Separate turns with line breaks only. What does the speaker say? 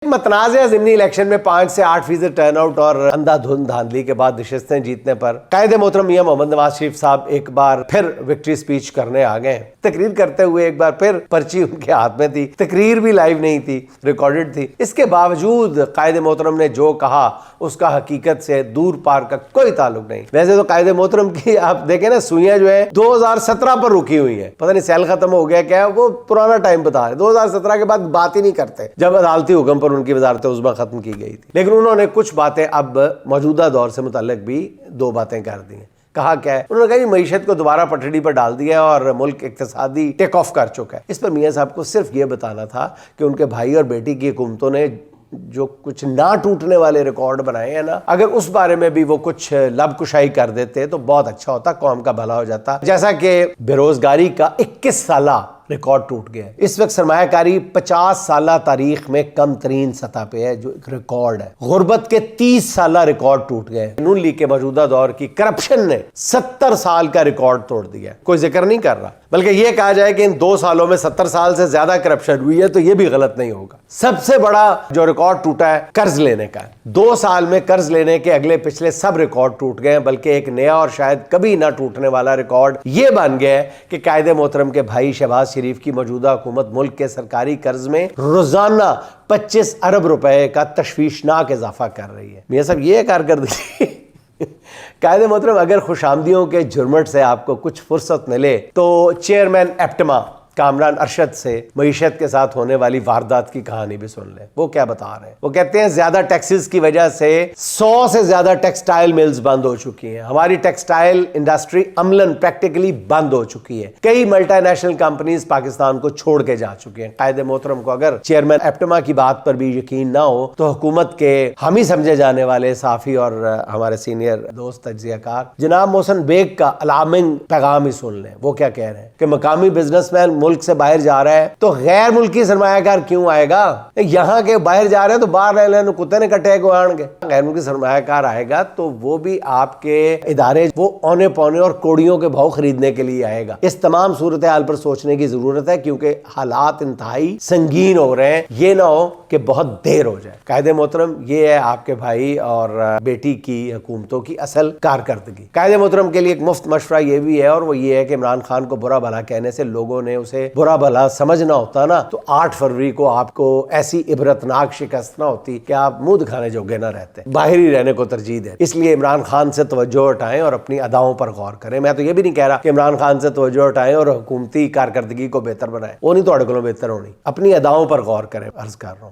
متنازع ضمنی الیکشن میں 5 سے 8% ٹرن آؤٹ اور اندھا دھند دھاندلی کے بعد نشستیں جیتنے پر قائد محترم میاں محمد نواز شریف صاحب ایک بار پھر وکٹری سپیچ کرنے آ گئے. تقریر کرتے ہوئے ایک بار پھر پرچی ان کے ہاتھ میں تھی. تقریر بھی لائیو نہیں تھی, ریکارڈڈ تھی. اس کے باوجود قائد محترم نے جو کہا اس کا حقیقت سے دور پار کا کوئی تعلق نہیں. ویسے تو قائد محترم کی آپ دیکھیں نا سوئیاں جو ہے 2017 پر رکی ہوئی ہیں. پتہ نہیں سیل ختم ہو گیا کیا, وہ پرانا ٹائم بتا رہے. 2017 کے بعد بات ہی نہیں کرتے جب عدالتی حکم پر ان کی وزارت عظمیٰ ختم کی گئی تھی. لیکن انہوں نے کچھ باتیں اب موجودہ دور سے متعلق بھی 2 باتیں کر دی ہیں. کہا کیا ہے؟ انہوں نے کہا جی معیشت کو دوبارہ پٹڑی پر ڈال دیا ہے اور ملک اقتصادی ٹیک آف کر چکا ہے. اس پر میاں صاحب کو صرف یہ بتانا تھا کہ ان کے بھائی اور بیٹی کی حکومتوں نے جو کچھ نہ ٹوٹنے والے ریکارڈ بنائے ہیں نا, اگر اس بارے میں بھی وہ کچھ لب کشائی کر دیتے تو بہت اچھا ہوتا, قوم کا بھلا ہو جاتا. جیسا کہ بے روزگاری کا 21 سالہ ریکارڈ ٹوٹ گیا ہے. اس وقت سرمایہ کاری 50 سالہ تاریخ میں کم ترین سطح پہ ہے, جو ایک ریکارڈ ہے. غربت کے 30 سالہ ریکارڈ ٹوٹ گئے. نون لیگ کے موجودہ دور کی کرپشن نے 70 سال کا ریکارڈ توڑ دیا. کوئی ذکر نہیں کر رہا, بلکہ یہ کہا جائے کہ ان 2 سالوں میں 70 سال سے زیادہ کرپشن ہوئی ہے تو یہ بھی غلط نہیں ہوگا. سب سے بڑا جو ریکارڈ ٹوٹا ہے قرض لینے کا ہے. 2 سال میں قرض لینے کے اگلے پچھلے سب ریکارڈ ٹوٹ گئے ہیں, بلکہ ایک نیا اور شاید کبھی نہ ٹوٹنے والا ریکارڈ یہ بن گیا ہے کہ قائد محترم کے بھائی شہباز شریف کی موجودہ حکومت ملک کے سرکاری قرض میں روزانہ 25 ارب روپے کا تشویشناک اضافہ کر رہی ہے. میاں صاحب یہ کارکردگی قائد محترم اگر خوش آمدیوں کے جھرمٹ سے آپ کو کچھ فرصت ملے تو چیئرمین ایپٹما کامران ارشد سے معیشت کے ساتھ ہونے والی واردات کی کہانی بھی سن لیں. وہ کیا بتا رہے ہیں؟ وہ کہتے ہیں زیادہ ٹیکسز کی وجہ سے 100 سے زیادہ ٹیکسٹائل ملز بند ہو چکی ہیں. ہماری ٹیکسٹائل انڈسٹری عملاً پریکٹیکلی بند ہو چکی ہے. کئی ملٹی نیشنل کمپنیز پاکستان کو چھوڑ کے جا چکے ہیں. قائد محترم کو اگر چیئرمین ایپٹما کی بات پر بھی یقین نہ ہو تو حکومت کے حامی سمجھے جانے والے صحافی اور ہمارے سینئر دوست تجزیہ کار جناب محسن بیگ کا الارمنگ پیغام ہی سن لیں. وہ کیا کہہ رہے ہیں کہ مقامی بزنس مین ملک سے باہر جا رہا ہے تو غیر ملکی سرمایہ کار کیوں آئے گا؟ یہاں کے باہر جا رہے ہیں تو باہر رہ لیں, کتے نے کٹے کو آن گے. غیر ملکی سرمایہ کار آئے گا تو وہ بھی آپ کے ادارے وہ اونے پونے اور کوڑیوں کے بھاؤ خریدنے کے لیے آئے گا. اس تمام صورتحال پر سوچنے کی ضرورت ہے کیونکہ حالات انتہائی سنگین ہو رہے ہیں. یہ نہ ہو کہ بہت دیر ہو جائے. قائد محترم یہ ہے آپ کے بھائی اور بیٹی کی حکومتوں کی اصل کارکردگی. قائد محترم کے لیے ایک مفت مشورہ یہ بھی ہے, اور وہ یہ ہے کہ عمران خان کو برا بھلا کہنے سے لوگوں نے اسے برا بھلا سمجھنا ہوتا نا تو 8 فروری کو آپ کو ایسی عبرتناک شکست نہ ہوتی کہ آپ منہ دکھانے جوگے نہ رہتے, باہر ہی رہنے کو ترجیح دیں. اس لیے عمران خان سے توجہ ہٹائیں اور اپنی اداؤں پر غور کریں. میں تو یہ بھی نہیں کہہ رہا کہ عمران خان سے توجہ ہٹائیں اور حکومتی کارکردگی کو بہتر بنائیں, وہ نہیں تو اڑکلوں بہتر ہونی. اپنی اداؤں پر غور کریں, عرض کر رہا ہوں.